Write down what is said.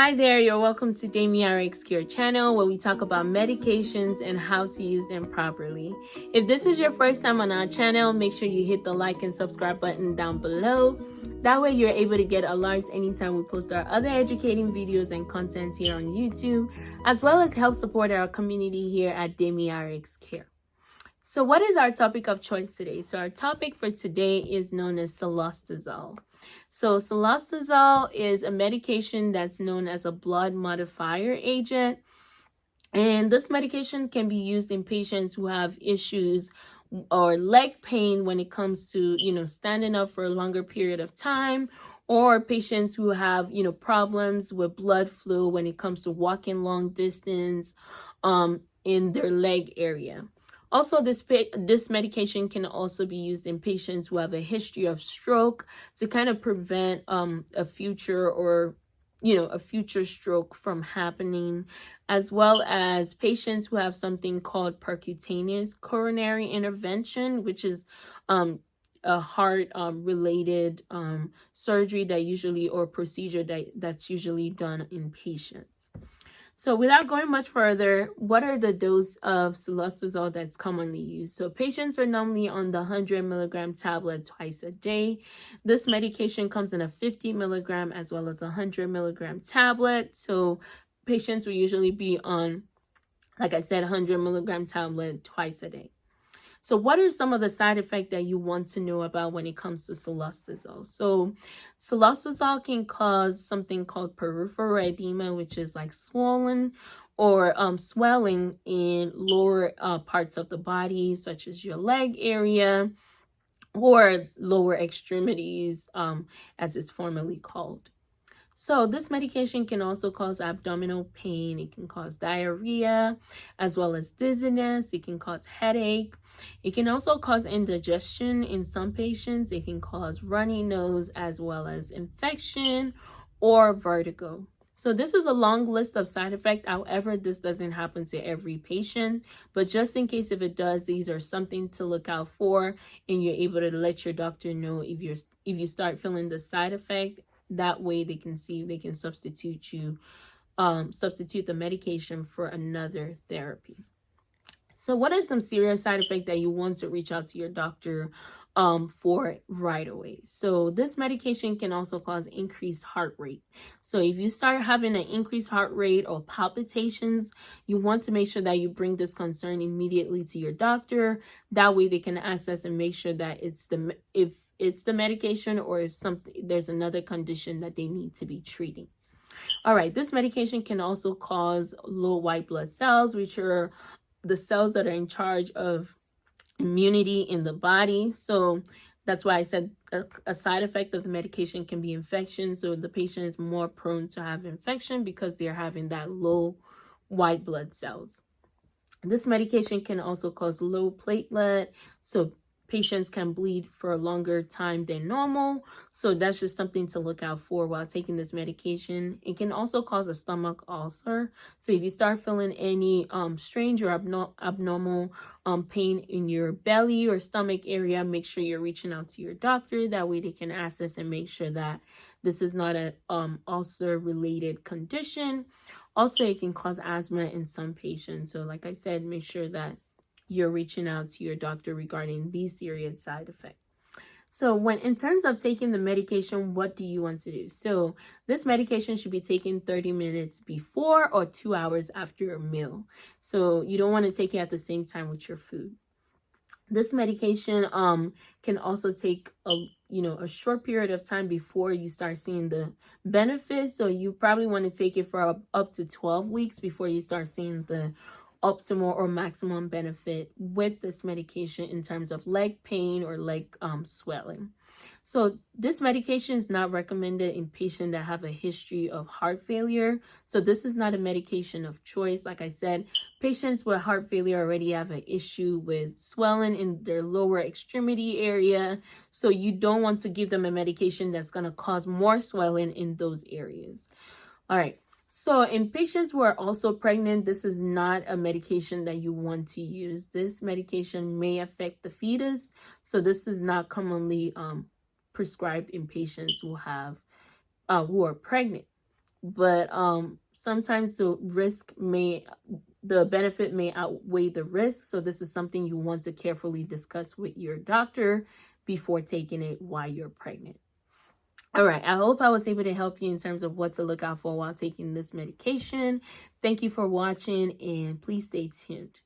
Hi there, you're welcome to DamiRx Cure channel where we talk about medications and how to use them properly. If this is your first time on our channel, make sure you hit the like and subscribe button down below. That way you're able to get alerts anytime we post our other educating videos and content here on YouTube, as well as help support our community here at DamiRx Cure. So what is our topic of choice today? So our topic for today is known as Cilostazol. So Cilostazol is a medication that's known as a blood modifier agent. And this medication can be used in patients who have issues or leg pain when it comes to, standing up for a longer period of time, or patients who have, problems with blood flow when it comes to walking long distance in their leg area. Also, this medication can also be used in patients who have a history of stroke to kind of prevent a future stroke from happening, as well as patients who have something called percutaneous coronary intervention, which is a heart related surgery or procedure that's usually done in patients. So without going much further, what are the dose of Cilostazol that's commonly used? So patients are normally on the 100 milligram tablet twice a day. This medication comes in a 50 milligram as well as a 100 milligram tablet. So patients will usually be on, like I said, 100 milligram tablet twice a day. So what are some of the side effects that you want to know about when it comes to Cilostazol? So Cilostazol can cause something called peripheral edema, which is like swollen or swelling in lower parts of the body, such as your leg area or lower extremities, as it's formerly called. So this medication can also cause abdominal pain. It can cause diarrhea, as well as dizziness. It can cause headache. It can also cause indigestion in some patients. It can cause runny nose, as well as infection or vertigo. So this is a long list of side effects. However, this doesn't happen to every patient, but just in case if it does, these are something to look out for, and you're able to let your doctor know if you start feeling the side effect. That way they can see if they can substitute the medication for another therapy. So what are some serious side effects that you want to reach out to your doctor for right away? So this medication can also cause increased heart rate. So if you start having an increased heart rate or palpitations, you want to make sure that you bring this concern immediately to your doctor. That way they can assess and make sure that if it's the medication or if there's another condition that they need to be treating. All right, this medication can also cause low white blood cells, which are the cells that are in charge of immunity in the body. So that's why I said a side effect of the medication can be infection. So the patient is more prone to have infection because they're having that low white blood cells. This medication can also cause low platelet. So patients can bleed for a longer time than normal. So that's just something to look out for while taking this medication. It can also cause a stomach ulcer. So if you start feeling any strange or abnormal pain in your belly or stomach area, make sure you're reaching out to your doctor. That way they can assess and make sure that this is not an ulcer related condition. Also, it can cause asthma in some patients. So like I said, make sure that you're reaching out to your doctor regarding these serious side effects. So in terms of taking the medication, what do you want to do? So this medication should be taken 30 minutes before or 2 hours after a meal. So you don't want to take it at the same time with your food. This medication can also take a short period of time before you start seeing the benefits. So you probably want to take it for up to 12 weeks before you start seeing the optimal or maximum benefit with this medication in terms of leg pain or leg swelling. So this medication is not recommended in patients that have a history of heart failure. So this is not a medication of choice. Like I said, patients with heart failure already have an issue with swelling in their lower extremity area. So you don't want to give them a medication that's going to cause more swelling in those areas. All right. So in patients who are also pregnant, this is not a medication that you want to use. This medication may affect the fetus. So this is not commonly prescribed in patients who are pregnant. but sometimes the benefit may outweigh the risk. So this is something you want to carefully discuss with your doctor before taking it while you're pregnant. All right, I hope I was able to help you in terms of what to look out for while taking this medication. Thank you for watching, and please stay tuned.